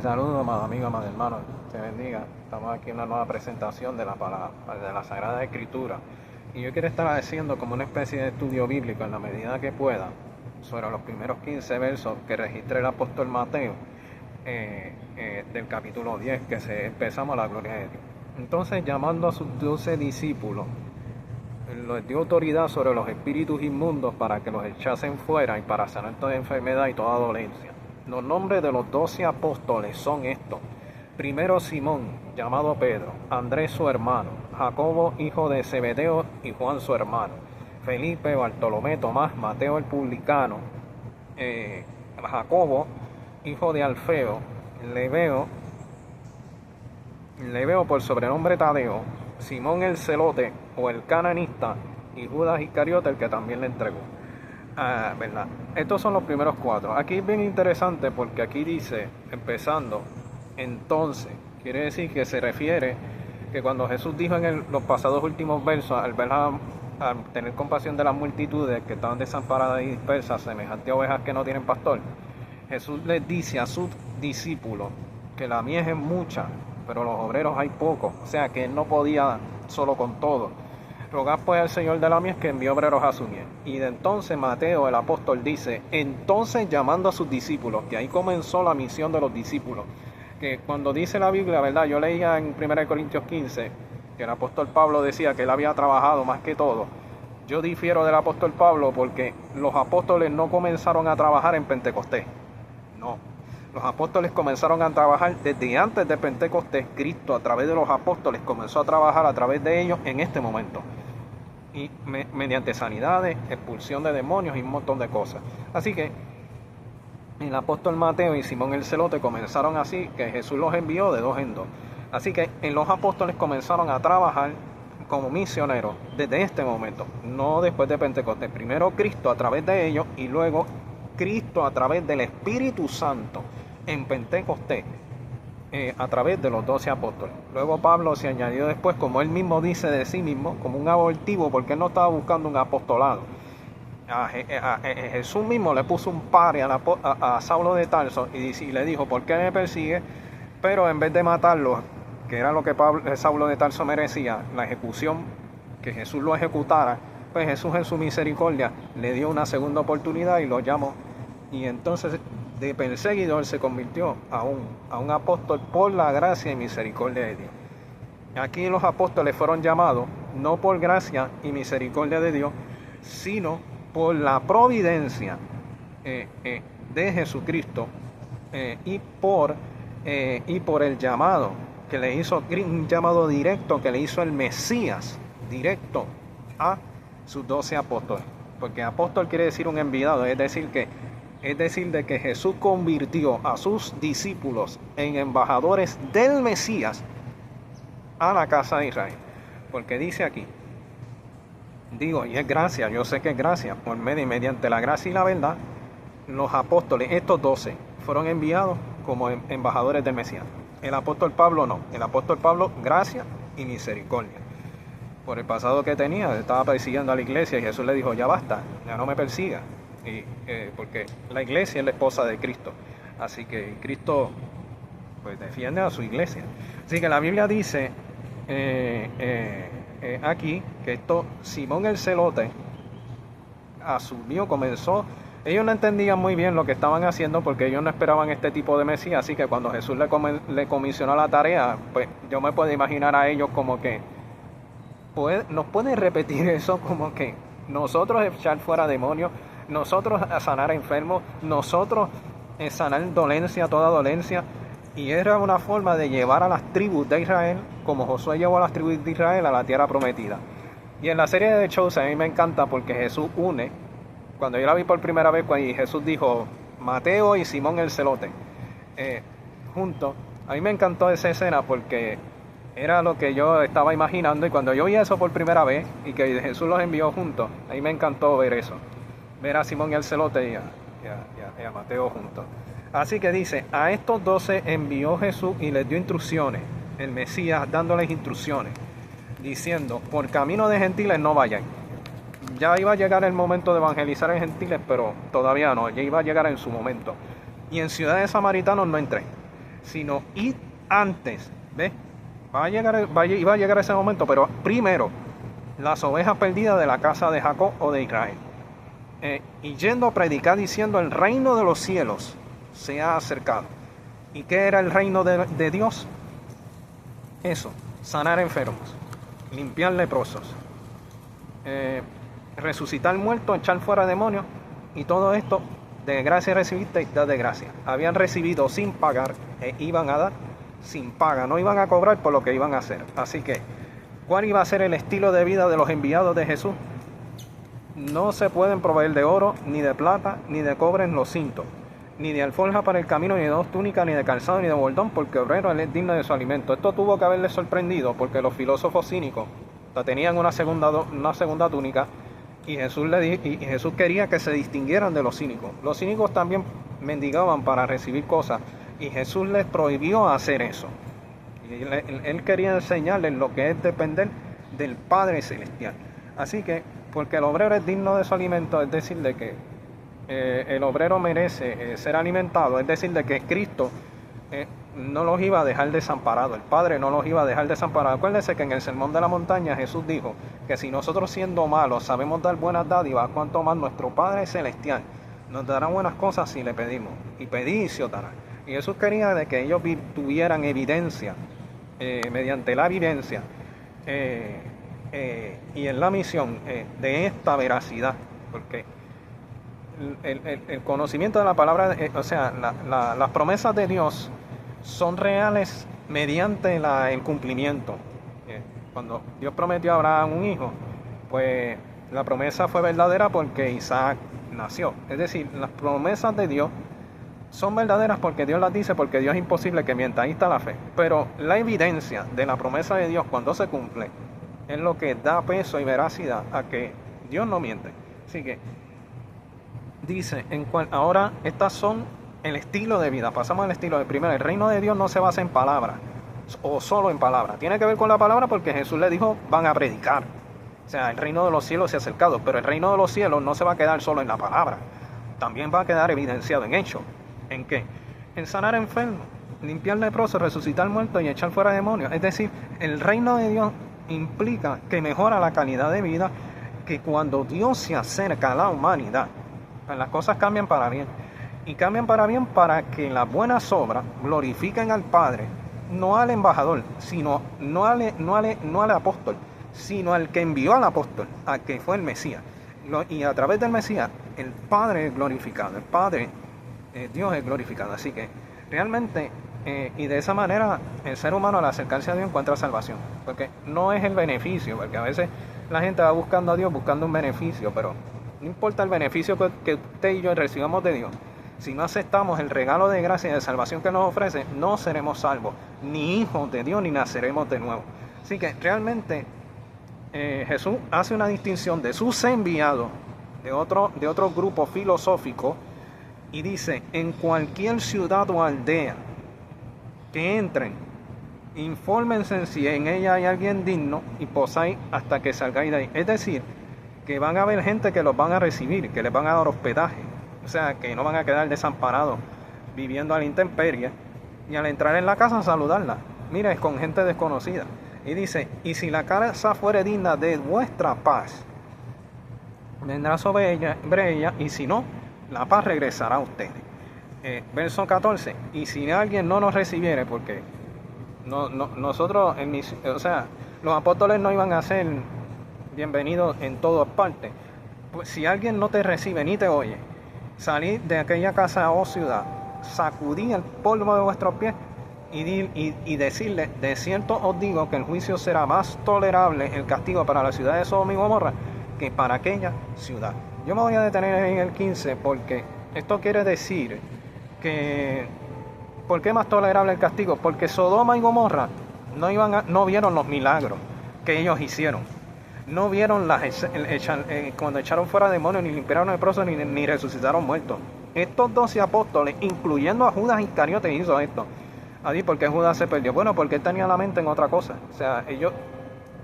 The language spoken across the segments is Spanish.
Saludos, amado amigo, amado hermano, te bendiga. Estamos aquí en una nueva presentación de la palabra, de la Sagrada Escritura. Y yo quiero estar haciendo como una especie de estudio bíblico en la medida que pueda sobre los primeros 15 versos que registra el apóstol Mateo del capítulo 10, que empezamos a la gloria de Dios. Entonces, llamando a sus 12 discípulos, les dio autoridad sobre los espíritus inmundos para que los echasen fuera y para sanar toda enfermedad y toda dolencia. Los nombres de los 12 apóstoles son estos: primero Simón, llamado Pedro; Andrés su hermano; Jacobo, hijo de Zebedeo, y Juan su hermano; Felipe, Bartolomé, Tomás, Mateo el publicano; Jacobo, hijo de Alfeo; Lebeo por sobrenombre Tadeo; Simón el celote o el cananista; y Judas Iscariote, el que también le entregó. ¿Verdad? Estos son los primeros 4. Aquí es bien interesante porque aquí dice, empezando, entonces, quiere decir que se refiere que cuando Jesús dijo en los pasados últimos versos, al tener compasión de las multitudes que estaban desamparadas y dispersas, semejantes a ovejas que no tienen pastor, Jesús les dice a sus discípulos que la mies es mucha, pero los obreros hay pocos, o sea que él no podía solo con todo. Rogad pues al Señor de la mies que envió obreros a su mies. Y de entonces Mateo el apóstol dice, entonces llamando a sus discípulos, que ahí comenzó la misión de los discípulos. Que cuando dice la Biblia, ¿verdad? Yo leía en 1 Corintios 15 que el apóstol Pablo decía que él había trabajado más que todo. Yo difiero del apóstol Pablo porque los apóstoles no comenzaron a trabajar en Pentecostés. No. Los apóstoles comenzaron a trabajar desde antes de Pentecostés. Cristo a través de los apóstoles comenzó a trabajar a través de ellos en este momento. Y mediante sanidades, expulsión de demonios y un montón de cosas. Así que el apóstol Mateo y Simón el celote comenzaron así, que Jesús los envió de 2 en 2. Así que los apóstoles comenzaron a trabajar como misioneros desde este momento, no después de Pentecostés. Primero Cristo a través de ellos y luego Cristo a través del Espíritu Santo en Pentecostés, a través de los 12 apóstoles. Luego Pablo se añadió después, como él mismo dice de sí mismo, como un abortivo, porque él no estaba buscando un apostolado. Jesús mismo le puso un pare a Saulo de Tarso y le dijo, ¿por qué me persigue? Pero en vez de matarlo, que era lo que Saulo de Tarso merecía, la ejecución, que Jesús lo ejecutara, pues Jesús en su misericordia le dio una segunda oportunidad y lo llamó. Y entonces de perseguidor se convirtió a un apóstol por la gracia y misericordia de Dios. Aquí los apóstoles fueron llamados no por gracia y misericordia de Dios, sino por la providencia de Jesucristo y por el llamado que le hizo, un llamado directo que le hizo el Mesías, directo a sus 12 apóstoles. Porque apóstol quiere decir un enviado, es decir de que Jesús convirtió a sus discípulos en embajadores del Mesías a la casa de Israel. Porque dice aquí, digo, y es gracia, yo sé que es gracia, por medio y mediante la gracia y la verdad, los apóstoles, estos 12, fueron enviados como embajadores del Mesías. El apóstol Pablo no, el apóstol Pablo, gracia y misericordia. Por el pasado que tenía, estaba persiguiendo a la iglesia y Jesús le dijo, ya basta, ya no me persiga. Porque la iglesia es la esposa de Cristo, así que Cristo pues defiende a su iglesia. Así que la Biblia dice aquí que Simón el celote asumió, comenzó. Ellos no entendían muy bien lo que estaban haciendo porque ellos no esperaban este tipo de Mesías, así que cuando Jesús le comisionó la tarea, pues yo me puedo imaginar a ellos como que nos pueden repetir eso, como que nosotros echar fuera demonios, nosotros sanar enfermos, nosotros sanar dolencia, toda dolencia. Y era una forma de llevar a las tribus de Israel, como Josué llevó a las tribus de Israel a la tierra prometida. Y en la serie de Chosen a mí me encanta porque Jesús une, cuando yo la vi por primera vez, cuando Jesús dijo Mateo y Simón el celote juntos, a mí me encantó esa escena porque era lo que yo estaba imaginando. Y cuando yo vi eso por primera vez y que Jesús los envió juntos, a mí me encantó ver eso, ver a Simón el celote y a Mateo juntos. Así que dice, a estos 12 envió Jesús y les dio instrucciones, el Mesías dándoles instrucciones, diciendo, por camino de gentiles no vayan. Ya iba a llegar el momento de evangelizar en gentiles, pero todavía no, ya iba a llegar en su momento. Y en ciudades samaritanos no entré. sino id antes. ¿Ves? Iba a llegar ese momento, pero primero, las ovejas perdidas de la casa de Jacob o de Israel. Y yendo a predicar diciendo, el reino de los cielos se ha acercado. ¿Y qué era el reino de Dios? Eso, sanar enfermos, limpiar leprosos, resucitar muertos, echar fuera demonios, y todo esto de gracia recibiste y da de gracia. Habían recibido sin pagar e iban a dar sin paga, no iban a cobrar por lo que iban a hacer. Así que, ¿cuál iba a ser el estilo de vida de los enviados de Jesús? No se pueden proveer de oro, ni de plata, ni de cobre en los cintos, ni de alforja para el camino, ni de dos túnicas, ni de calzado, ni de bordón, porque obrero él es digno de su alimento. Esto tuvo que haberles sorprendido, porque los filósofos cínicos tenían una segunda túnica, y Jesús quería que se distinguieran de los cínicos. Los cínicos también mendigaban para recibir cosas, y Jesús les prohibió hacer eso. Y él quería enseñarles lo que es depender del Padre Celestial. Así que, porque el obrero es digno de su alimento, es decir, de que el obrero merece ser alimentado, es decir, de que Cristo no los iba a dejar desamparados, el Padre no los iba a dejar desamparados. Acuérdense que en el Sermón de la Montaña Jesús dijo que si nosotros siendo malos sabemos dar buenas dádivas, cuanto más nuestro Padre Celestial nos dará buenas cosas si le pedimos. Y pedí y se os dará. Y Jesús quería de que ellos tuvieran evidencia, mediante la evidencia y en la misión de esta veracidad, porque el conocimiento de la palabra, las promesas de Dios son reales mediante el cumplimiento. Cuando Dios prometió a Abraham un hijo, pues la promesa fue verdadera porque Isaac nació. Es decir, las promesas de Dios son verdaderas porque Dios las dice, porque Dios es imposible que mienta. Ahí está la fe. Pero la evidencia de la promesa de Dios cuando se cumple es lo que da peso y veracidad a que Dios no miente. Así que dice, ahora estas son el estilo de vida. Pasamos al estilo de primero. El reino de Dios no se basa en palabras o solo en palabras. Tiene que ver con la palabra porque Jesús le dijo, van a predicar. O sea, el reino de los cielos se ha acercado, pero el reino de los cielos no se va a quedar solo en la palabra. También va a quedar evidenciado en hechos. ¿En qué? En sanar enfermos, limpiar leprosos, resucitar muertos y echar fuera demonios. Es decir, el reino de Dios implica que mejora la calidad de vida, que cuando Dios se acerca a la humanidad, las cosas cambian para bien. Y cambian para bien para que las buenas obras glorifiquen al Padre, no al embajador, sino no al apóstol, sino al que envió al apóstol, a que fue el Mesías. Y a través del Mesías, el Padre es glorificado, el Padre, Dios es glorificado. Así que realmente, y de esa manera, el ser humano al acercarse a Dios encuentra salvación. Porque no es el beneficio, porque a veces la gente va buscando a Dios buscando un beneficio, pero no importa el beneficio que usted y yo recibamos de Dios. Si no aceptamos el regalo de gracia y de salvación que nos ofrece, no seremos salvos, ni hijos de Dios, ni naceremos de nuevo. Así que realmente Jesús hace una distinción de sus enviados, de otro grupo filosófico, y dice, en cualquier ciudad o aldea que entren, infórmense si en ella hay alguien digno y posáis hasta que salgáis de ahí. Es decir, que van a haber gente que los van a recibir, que les van a dar hospedaje. O sea, que no van a quedar desamparados viviendo a la intemperie y al entrar en la casa saludarla. Mira, es con gente desconocida. Y dice, y si la casa fuere digna de vuestra paz, vendrá sobre ella, y si no, la paz regresará a ustedes. Verso 14, y si alguien no nos recibiere, porque nosotros, los apóstoles no iban a ser bienvenidos en todas partes. Pues si alguien no te recibe ni te oye, salid de aquella casa o ciudad, sacudid el polvo de vuestros pies y decirle, de cierto os digo que el juicio será más tolerable, el castigo para la ciudad de Sodoma y Gomorra, que para aquella ciudad. Yo me voy a detener en el 15 porque esto quiere decir que, ¿por qué más tolerable el castigo? Porque Sodoma y Gomorra no vieron los milagros que ellos hicieron. No vieron cuando echaron fuera demonios, ni limpiaron leprosos, ni resucitaron muertos. Estos 12 apóstoles, incluyendo a Judas Iscariote, hizo esto. Así, ¿por qué Judas se perdió? Bueno, porque él tenía la mente en otra cosa. O sea, ellos,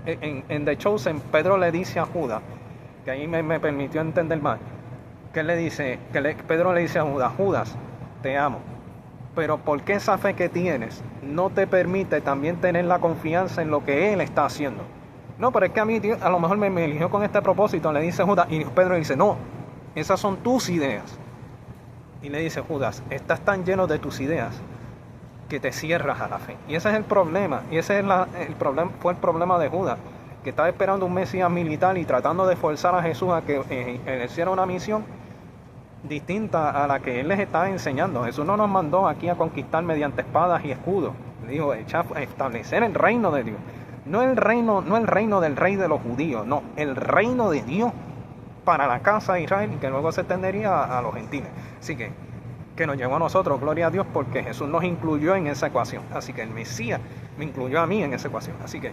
en The Chosen, Pedro le dice a Judas, que ahí me permitió entender más, que Pedro le dice a Judas, Judas, te amo. pero porque esa fe que tienes no te permite también tener la confianza en lo que Él está haciendo. No, pero es que a mí Dios, a lo mejor me eligió con este propósito, le dice Judas, y Pedro dice, no, esas son tus ideas. Y le dice Judas, estás tan lleno de tus ideas que te cierras a la fe. Y ese es el problema, y ese es fue el problema de Judas, que estaba esperando un Mesías militar y tratando de forzar a Jesús a que ejerciera una misión distinta a la que Él les estaba enseñando. Jesús no nos mandó aquí a conquistar mediante espadas y escudos. Le dijo, establecer el reino de Dios. No el reino del rey de los judíos, no, el reino de Dios para la casa de Israel, que luego se extendería a los gentiles. Así que nos llevó a nosotros, gloria a Dios, porque Jesús nos incluyó en esa ecuación. Así que el Mesías me incluyó a mí en esa ecuación. Así que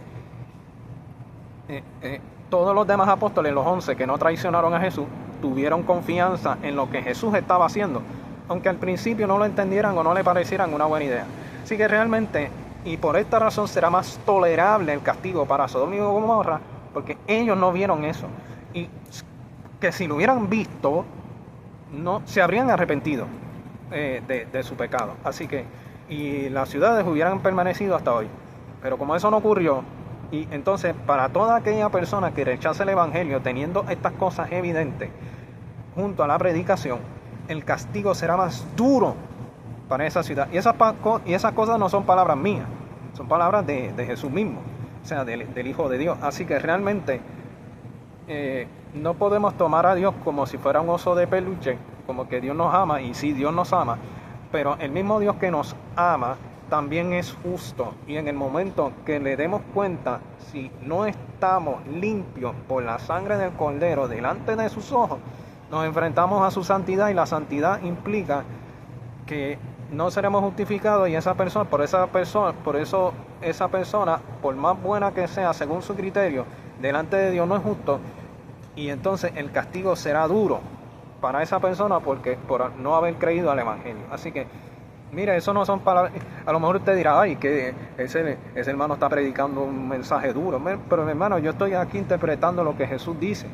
todos los demás apóstoles, los 11 que no traicionaron a Jesús, tuvieron confianza en lo que Jesús estaba haciendo, aunque al principio no lo entendieran o no le parecieran una buena idea. Así que realmente, y por esta razón será más tolerable el castigo para Sodoma y Gomorra, porque ellos no vieron eso. Y que si lo hubieran visto, no se habrían arrepentido de su pecado. Así que, y las ciudades hubieran permanecido hasta hoy. Pero como eso no ocurrió, y entonces para toda aquella persona que rechace el Evangelio teniendo estas cosas evidentes junto a la predicación, el castigo será más duro para esa ciudad. Y esas cosas no son palabras mías, son palabras de Jesús mismo, o sea, del Hijo de Dios. Así que realmente no podemos tomar a Dios como si fuera un oso de peluche, como que Dios nos ama, y sí, Dios nos ama, pero el mismo Dios que nos ama también es justo, y en el momento que le demos cuenta, si no estamos limpios por la sangre del Cordero delante de sus ojos, nos enfrentamos a su santidad, y la santidad implica que no seremos justificados, y esa persona, por más buena que sea según su criterio, delante de Dios no es justo, y entonces el castigo será duro para esa persona por no haber creído al Evangelio. Así que, mire, eso no son palabras. A lo mejor usted dirá, ay, que ese hermano está predicando un mensaje duro. Pero mi hermano, yo estoy aquí interpretando lo que Jesús dice.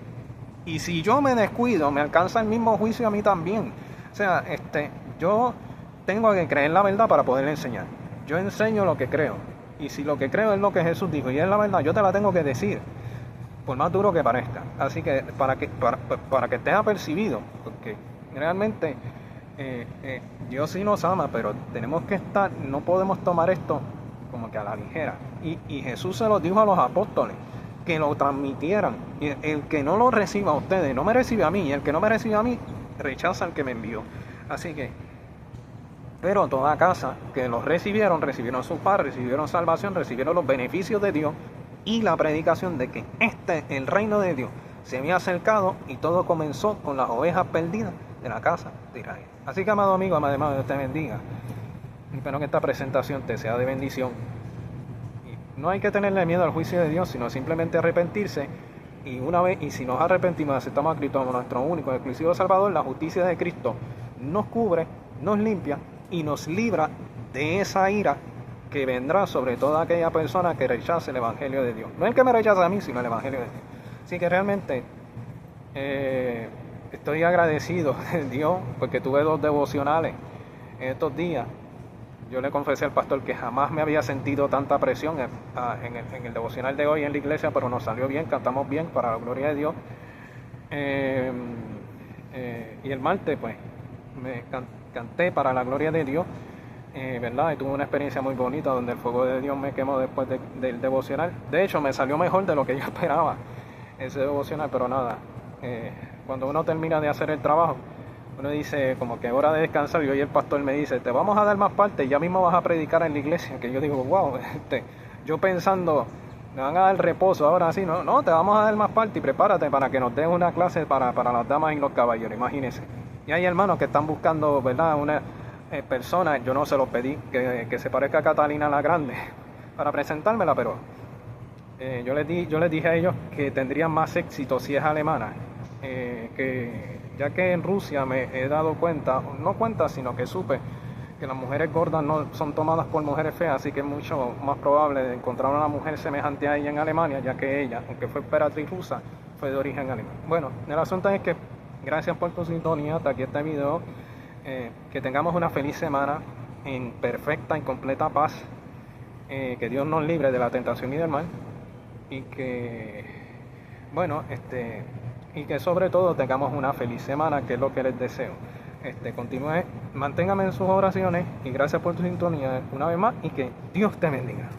Y si yo me descuido, me alcanza el mismo juicio a mí también. O sea, yo tengo que creer la verdad para poder enseñar. Yo enseño lo que creo. Y si lo que creo es lo que Jesús dijo y es la verdad, yo te la tengo que decir, por más duro que parezca. Así que para que estés apercibido, porque realmente Dios sí nos ama, pero tenemos que no podemos tomar esto como que a la ligera. Y Jesús se lo dijo a los apóstoles, que lo transmitieran. Y el que no lo reciba a ustedes, no me recibe a mí, y el que no me recibe a mí, rechaza al que me envió. Así que, pero toda casa que los recibieron su paz, recibieron salvación, recibieron los beneficios de Dios, y la predicación de que el reino de Dios se había acercado, y todo comenzó con las ovejas perdidas de la casa de Israel. Así que, amado amigo, amado hermano, Dios te bendiga. Espero que esta presentación te sea de bendición. Y no hay que tenerle miedo al juicio de Dios, sino simplemente arrepentirse. Y si nos arrepentimos y aceptamos a Cristo como nuestro único y exclusivo Salvador, la justicia de Cristo nos cubre, nos limpia y nos libra de esa ira que vendrá sobre toda aquella persona que rechace el Evangelio de Dios. No el que me rechaza a mí, sino el Evangelio de Dios. Así que realmente estoy agradecido de Dios, porque tuve 2 devocionales en estos días. Yo le confesé al pastor que jamás me había sentido tanta presión en el devocional de hoy en la iglesia, pero nos salió bien, cantamos bien, para la gloria de Dios. Y el martes pues me canté para la gloria de Dios, ¿verdad? Y tuve una experiencia muy bonita donde el fuego de Dios me quemó después del devocional. De hecho, me salió mejor de lo que yo esperaba ese devocional, pero nada, cuando uno termina de hacer el trabajo, uno dice como que es hora de descansar, y hoy el pastor me dice, te vamos a dar más parte, ya mismo vas a predicar en la iglesia, que yo digo, wow, yo pensando, me van a dar reposo ahora sí, no, te vamos a dar más parte, y prepárate para que nos den una clase para las damas y los caballeros, imagínense. Y hay hermanos que están buscando, ¿verdad?, una persona, yo no se los pedí, que se parezca a Catalina la Grande para presentármela, pero yo les dije a ellos que tendrían más éxito si es alemana, ya que en Rusia me he dado cuenta, sino que supe que las mujeres gordas no son tomadas por mujeres feas, así que es mucho más probable encontrar una mujer semejante a ella en Alemania, ya que ella, aunque fue emperatriz rusa, fue de origen alemán. Bueno, el asunto es que gracias por tu sintonía hasta aquí este video, que tengamos una feliz semana, en perfecta y completa paz, que Dios nos libre de la tentación y del mal, y que, bueno, y que sobre todo tengamos una feliz semana, que es lo que les deseo. Continúe, manténgame en sus oraciones y gracias por tu sintonía una vez más y que Dios te bendiga.